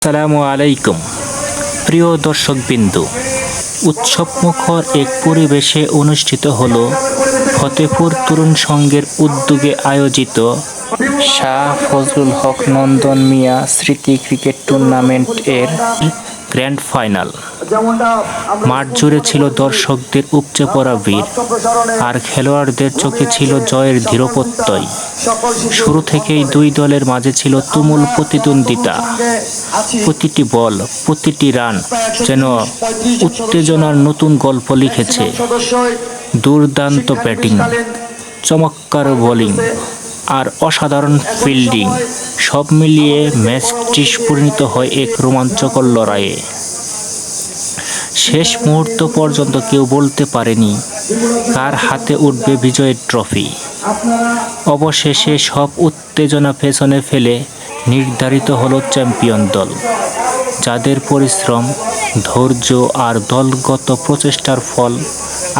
আসসালামু আলাইকুম প্রিয় দর্শকবৃন্দ, উৎসবমুখর এক পরিবেশে অনুষ্ঠিত হল ফতেপুর তরুণ সংঘের উদ্যোগে আয়োজিত শাহ ফজলুল হক নন্দন মিয়া স্মৃতি ক্রিকেট টুর্নামেন্ট এর গ্র্যান্ড ফাইনাল। মাঠ জুড়ে ছিল দর্শকদের উপচে পড়া ভিড়, আর খেলোয়াড়দের চোখে ছিল জয়ের দৃঢ়প্রত্যয়। শুরু থেকেই দুই দলের মাঝে ছিল তুমুল প্রতিদ্বন্দ্বিতা। প্রতিটি বল, প্রতিটি রান যেন উত্তেজনার নতুন গল্প লিখেছে। দুর্দান্ত ব্যাটিং, চমৎকার বোলিং আর অসাধারণ ফিল্ডিং সব মিলিয়ে ম্যাচটি পরিণত হয় এক রোমাঞ্চকর লড়াইয়ে। শেষ মুহূর্ত পর্যন্ত কেউ বলতে পারেনি কার হাতে উঠবে বিজয়ের ট্রফি। অবশেষে সব উত্তেজনা পেছনে ফেলে নির্ধারিত হলো চ্যাম্পিয়ন দল, যাদের পরিশ্রম, ধৈর্য আর দলগত প্রচেষ্টার ফল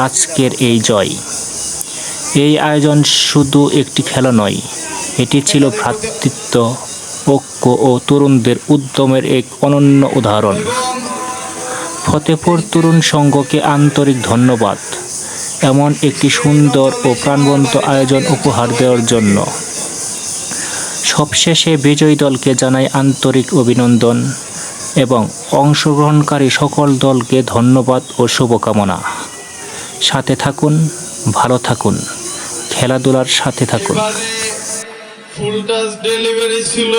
আজকের এই জয়। এই আয়োজন শুধু একটি খেলা নয়, এটি ছিল ভ্রাতৃত্ব, ঐক্য ও তরুণদের উদ্যমের এক অনন্য উদাহরণ। ফতেপুর তরুণ সংঘকে আন্তরিক ধন্যবাদ এমন একটি সুন্দর ও প্রাণবন্ত আয়োজন উপহার দেওয়ার জন্য। সবশেষে বিজয়ী দলকে জানাই আন্তরিক অভিনন্দন এবং অংশগ্রহণকারী সকল দলকে ধন্যবাদ ও শুভকামনা। সাথে থাকুন, ভালো থাকুন, খেলাধুলার সাথে থাকুন। ফুল টাচ ডেলিভারি ছিল।